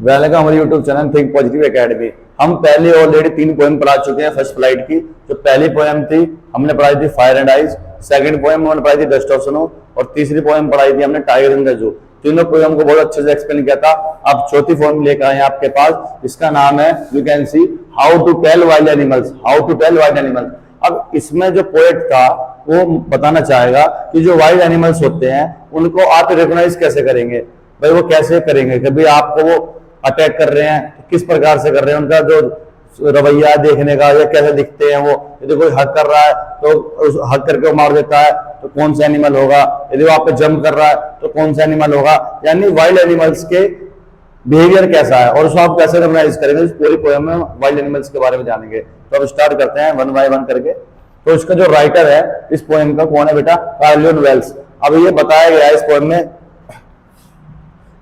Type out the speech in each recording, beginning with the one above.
Welcome हमारे YouTube channel think positive academy. हम पहले ऑलरेडी 3 पोएम पढ़ा चुके हैं फर्स्ट फ्लाइट की। जो पहली पोएम थी हमने पढ़ाई थी fire and eyes, second poem हमने पढ़ाई थी डस्ट ऑफ स्नो और तीसरी पोएम पढ़ाई थी हमने टाइगर इन द जू। तीनों पोएम को बहुत अच्छे से एक्सप्लेन किया था। अब चौथी पोएम लेकर आए हैं आपके पास, इसका नाम है you can see how to tell wild animals. How to tell wild animals. अब इसमें जो पोएट था वो बताना चाहेगा कि जो वाइल्ड एनिमल्स होते हैं उनको आप रिकॉग्नाइज कैसे करेंगे। भाई वो कैसे करेंगे, कभी आपको वो अटैक कर रहे हैं तो किस प्रकार से कर रहे हैं, उनका जो रवैया देखने का या कैसे दिखते हैं वो। यदि कोई हक कर रहा है तो उस हक करके वो मार देता है तो कौन सा एनिमल होगा। यदि वो आप पे जंप कर रहा है तो कौन सा एनिमल होगा। यानी वाइल्ड एनिमल्स के बिहेवियर कैसा है और उसको आप कैसे रिकॉग्नाइज करेंगे। इस पूरी पोएम में वाइल्ड एनिमल्स के बारे में जानेंगे। तो अब स्टार्ट करते हैं वन बाय वन करके। तो इसका जो राइटर है इस पोएम का कौन है बेटा, कार्ल लियोन वेल्स। अब ये बताया गया है इस पोएम में,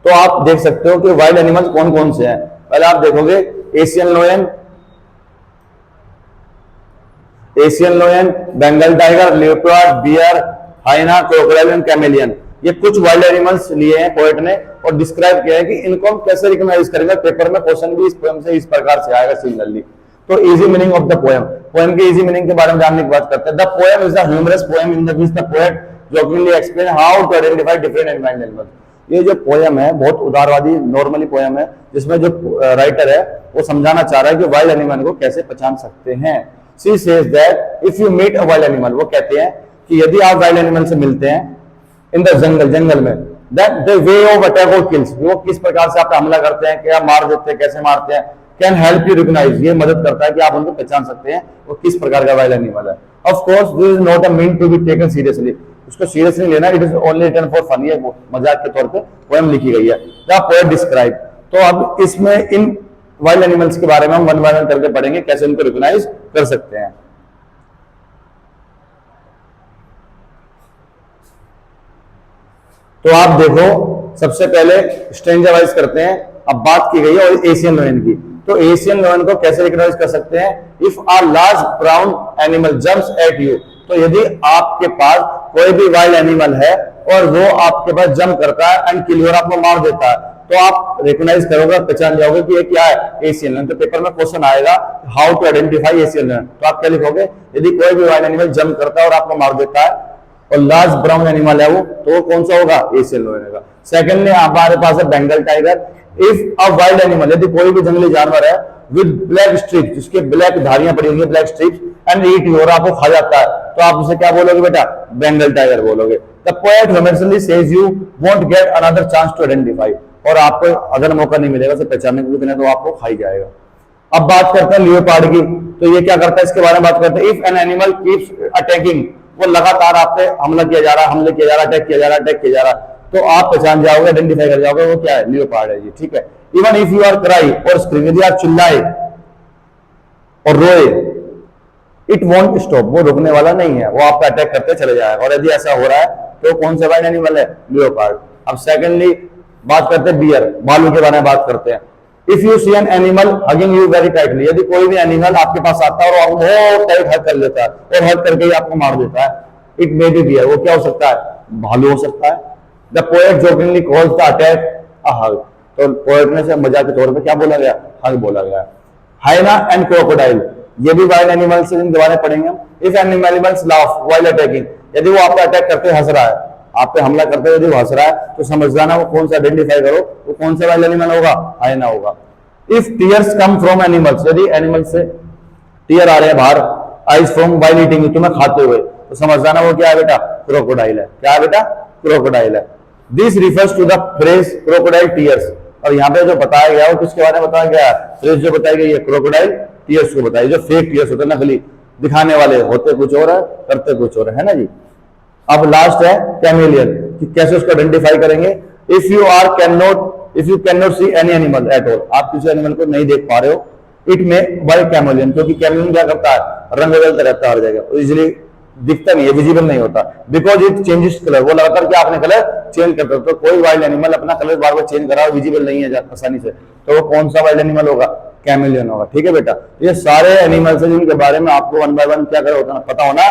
तो आप देख सकते हो कि वाइल्ड एनिमल्स कौन कौन से हैं। पहले आप देखोगे Asian lion, Bengal tiger, leopard, bear, hyena, crocodile and chameleon. ये कुछ वाइल्ड एनिमल्स लिए हैं पोएट ने और डिस्क्राइब किया है कि इनको हम कैसे रिकॉग्नाइज करेंगे। पेपर में क्वेश्चन भी इस पोएम से इस प्रकार से आएगा सिमिलरली। तो easy meaning of the poem, poem की इजी मीनिंग के बारे में जानने की बात करते हैं। The poem is the humorous poem in the which the poet jokingly explain how to identify different wild animals। ये जो पोएम है बहुत उदारवादी नॉर्मली पोएम है, जिसमें जो राइटर है वो समझाना चाह रहा है कि वाइल्ड एनिमल को कैसे पहचान सकते हैं। She says that if you meet a wild animal, वो कहते हैं कि यदि आप वाइल्ड एनिमल से मिलते हैं इन द जंगल में, that the way of attack or kills, वो किस प्रकार से आप हमला करते हैं, क्या मार देते हैं, कैसे मारते हैं, कैन हेल्प यू रिकॉग्नाइज, ये मदद करता है कि आप उनको पहचान सकते हैं वो किस प्रकार का वाइल्ड एनिमल है। Of course this is not a mean to be taken seriously, उसको सीरियस नहीं लेना। It is only written for fun, ये मजाक के तौर पे पोएम लिखी गई है। The poet describe. तो अब इसमें इन वाइल्ड एनिमल्स के बारे में हम वन बाय वन करके पढ़ेंगे कैसे उनको रिकॉग्नाइज कर सकते हैं। तो आप देखो सबसे पहले स्ट्रेंजर वाइज करते हैं। अब बात की गई है और एशियन लोयन की, तो एशियन लोयन को कैसे रिकॉग्नाइज कर सकते हैं। If a large brown animal jumps at you, तो यदि आपके पास कोई भी वाइल्ड एनिमल है और वो आपके पास जंप करता है एंड किल यू, और आपको मार देता है, तो आप रिकॉग्नाइज करोगे, पहचान जाओगे कि ये क्या है, एशियन लोयन। तो पेपर में क्वेश्चन आएगा how to identify Asian lion, तो आप क्या लिखोगे, यदि कोई भी वाइल्ड एनिमल जंप करता है और आपको मार देता है और लार्ज ब्राउन एनिमल है वो, तो वो कौन सा होगा, एशियन लोयन होगा। सेकंड में हमारे पास है Bengal tiger. If a wild animal, यदि कोई भी जंगली जानवर है विद ब्लैक स्ट्रिप्स, जिसके ब्लैक धारियां पड़ी हुई है, black stripes, and eat you, और आपको खा जाता है, तो आप उसे क्या बोलोगे बेटा, बंगाल टाइगर बोलोगे। The poet humorously says you won't get another chance to identify, और आपको अगर मौका नहीं मिलेगा उसे पहचानने को, तो आपको खाई जाएगा। अब बात करते हैं लियोपार्ड की, तो ये क्या करता है, इसके बारे में बात करते हैं। If an animal keeps attacking, वो लगातार आप पे हमला किया जा रहा है, हमले किया जा रहा है, अटैक किया जा रहा है, अटैक किया जा रहा है, तो आप पहचान जाओगे, आइडेंटिफाई कर जाओगे वो क्या है, लियोपार्ड है जी, ठीक है। Even if you are cry or scream, यदि आप चिल्लाए और रोए, इट वोंट स्टॉप, वो रुकने वाला नहीं है, वो आपका अटैक करते चले जाएगा। और यदि ऐसा हो रहा है तो कौन सा वाइल्ड एनिमल है, लियोपार्ड। अब सेकेंडली बात करते हैं बियर, भालू के बारे में बात करते हैं। If you see an animal hugging you very tightly, यदि कोई भी एनिमल आपके पास आता है और आपको बहुत टाइट हग कर लेता है और हग करके ही आपको मार देता है, इट मे बी बियर, वो क्या हो सकता है, भालू हो सकता है। The poet jokingly calls the attack a hug, तो पोएट ने से मजाक के तौर पे क्या बोला गया, हग बोला गया। हाइना एंड क्रोकोडाइल, ये भी वाइल्ड एनिमल्स से जिनके बारे में पढ़ेंगे हम। If an animals laugh while attacking, यदि वो आपका अटैक करते हंस रहा है, आप पे हमला करते हुए यदि वो हंस रहा है, तो समझ जाना वो कौन सा, आइडेंटिफाई करो वो कौन सा वाइल्ड एनिमल होगा, हाइना होगा। If tears come from animals, यदि एनिमल से टीयर आ रहे हैं बाहर, आइज फ्रॉम वाइल ईटिंग, तुम्हें खाते हुए, तो समझ जाना वो क्या है बेटा, क्रोकोडाइल है। क्या है बेटा, क्रोकोडाइल है। This refers to the phrase crocodile tears, और यहाँ पे जो बताया गया वो किसके बारे में बताया गया, फ्रेज जो बताई गई है क्रोकोडाइल टीयर्स को बताई, जो फेक टीयर्स होते हैं, नकली दिखाने वाले, होते कुछ और है करते कुछ और है ना जी। अब लास्ट है कैमेलियन, कि कैसे उसको आइडेंटिफाई करेंगे। If you can not see any animal at all, आप किसी एनिमल को नहीं देख पा रहे हो, इट में बाय कैमेलियन, क्योंकि कैमेलियन क्या करता है, रंग बदलता रहता है हर जगह, इजिली दिखता नहीं है, विजिबल नहीं होता, बिकॉज इट चेंजेस कलर, वो लगातार क्या अपने कलर चेंज करता है। तो कोई वाइल्ड एनिमल अपना कलर बार बार चेंज करा, विजिबल नहीं है आसानी से, तो वो कौन सा वाइल्ड एनिमल होगा, कैमेलियन होगा, ठीक है बेटा। ये सारे एनिमल्स हैं जिनके बारे में आपको वन बाय वन क्या पता होना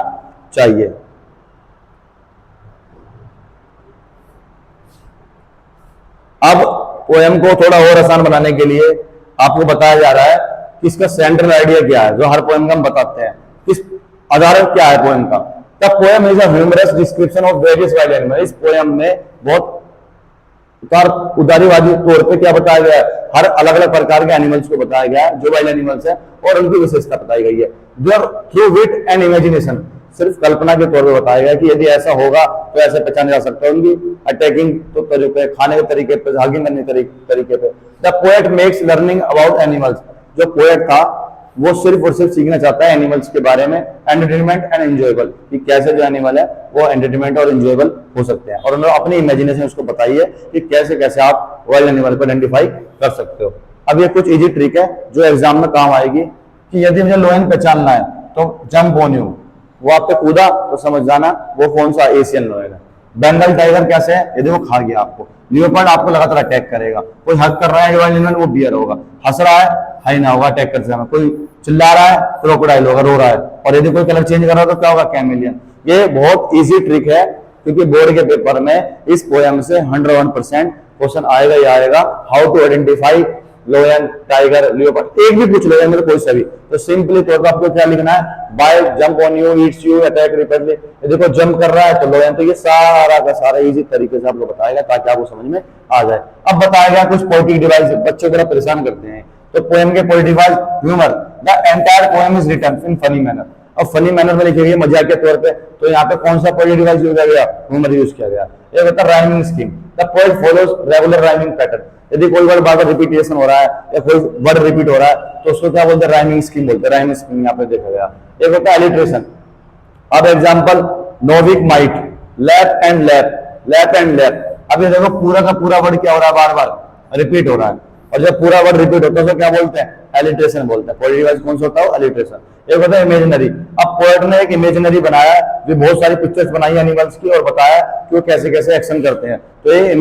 चाहिए। अब पोएम को थोड़ा और आसान बनाने के लिए आपको बताया जा रहा है कि इसका सेंट्रल आइडिया क्या है, जो हर पोएम का हम बताते हैं, किस आधार क्या है पोएम का। The poem is a humorous description of various wild animal. इस पोएम में बहुत उदारीवादी तौर पे क्या बताया गया है, हर अलग अलग प्रकार के एनिमल्स को बताया गया है जो वाइल्ड एनिमल्स है, और उनकी विशेषता बताई गई है। थ्रू विट एंड इमेजिनेशन, सिर्फ कल्पना के तौर पे बताया गया कि यदि ऐसा होगा तो ऐसे पहचाना जा सकता है। उनकी अटैकिंग तो तरीके, खाने के तरीके पे, हागिंग करने के तरीके पे। The poet makes learning about animals, जो पोएट था वो सिर्फ और सिर्फ सीखना चाहता है एनिमल्स के बारे में, एंटरटेनमेंट एंड एंजॉयबल, कि कैसे जो एनिमल है वो एंटरटेनमेंट और एंजॉयबल हो सकते हैं। और उन्होंने अपनी इमेजिनेशन उसको बताई है कि कैसे कैसे आप वाइल्ड एनिमल को आइडेंटिफाई कर सकते हो। अब ये कुछ इजी ट्रिक है जो एग्जाम में काम आएगी, कि यदि मुझे लोयन पहचानना है तो जंप ऑन यू, वो आप पे कूदा तो समझ जाना वो कौन सा एशियन लोयन है। बंगाल टाइगर कैसे है, यदि वो खा गया आपको। लियोपार्ड आपको लगातार अटैक करेगा। कोई हक कर रहा है वाइल्ड एनिमल, वो बियर होगा। हंस रहा है, हाइना होगा अटैक करते समय। कोई चिल्ला रहा है, क्रोकोडाइल होगा, रो रहा है। और यदि कोई कलर चेंज कर रहा है तो क्या होगा, कैमेलियन। ये बहुत इजी ट्रिक है, क्योंकि बोर्ड के पेपर में इस पोएम से 101% क्वेश्चन आएगा ही आएगा। How to identify lion, tiger, leopard, एक भी पूछ लो मेरे कोई सा भी, तो सिंपली तौर पर आपको क्या लिखना है, by jump on you, eats you, attack repeatedly. यदि कोई जंप कर रहा है तो लोयन। तो ये सारा का सारा इजी तरीके से आपको बताएगा ताकि आपको समझ में आ जाए। अब बताया गया कुछ पोएटिक डिवाइस, बच्चे बड़ा परेशान करते हैं। तो पोएम के poetic device, humour, the entire poem is written in funny manner. अब फनी मैनर में लिखी गई मजाक के तौर पे, तो यहाँ पे कौन सा पोएटिक डिवाइस यूज किया गया, ह्यूमर यूज किया गया। एक होता है rhyming scheme, the poet follows regular rhyming pattern. यदि कोई वर्ड बार बार रिपीटेशन हो रहा है या कोई वर्ड रिपीट हो रहा है तो उसको क्या बोलते हैं, राइमिंग स्कीम बोलते हैं। राइमिंग स्कीम यहाँ पे देखा गया। एक होता है एलिट्रेशन। अब example, Novick might, lap and lap, lap and lap. अब ये देखो पूरा का पूरा वर्ड क्या हो रहा है, बार बार रिपीट हो रहा है। और जब पूरा वर्ड रिपीट होता है तो क्या बोलते हैं, एलिट्रेशन बोलते हैं। पोएटिक डिवाइस कौन सा होता है, एलिट्रेशन। एक होता है इमेजिनरी। अब पोएट ने एक इमेजिनरी बनाया, जो बहुत सारी पिक्चर्स बनाई एनिमल्स की और बताया कि वो कैसे कैसे एक्शन करते हैं, तो ये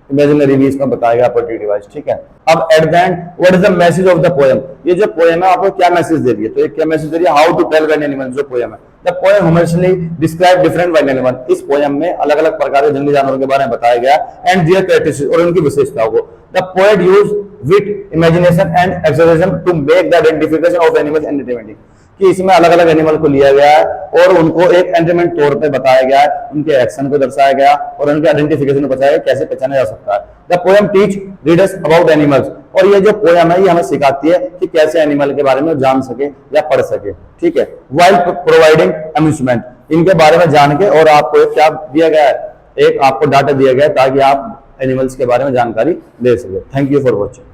इमेजिनरी भी इसमें बताया गया पोएटिक डिवाइस। ठीक है। अब at the end, what is the message of the poem. ये जो पोएम है आपको क्या मैसेज दे रही है, तो ये क्या मैसेज दे रही है, how to tell wild animal. जो पोएम है, the poem humorously describe different wild animal. इस पोएम में अलग अलग प्रकार के जंगली जानवरों के बारे में बताया गया, एंड देयर कैरेक्टरिस्टिक्स, और उनकी विशेषताओं को। The poet use wit, imagination and expression to make the identification of animals entertainment, कि इसमें अलग अलग एनिमल को लिया गया है और उनको एक एंटरटेनमेंट तौर पे बताया गया है, उनके एक्शन को दर्शाया गया और उनके आइडेंटिफिकेशन को बताया गया कैसे पहचाना जा सकता है। The poem teach readers about animals, और ये जो पोएम है ये हमें सिखाती है कि कैसे एनिमल के बारे में जान सके या पढ़ सके। ठीक है। वाइल प्रोवाइडिंग अम्यूजमेंट, इनके बारे में जान के, और आपको एक क्या दिया गया है, एक आपको डाटा दिया गया है ताकि आप एनिमल्स के बारे में जानकारी ले सके। Thank you for watching.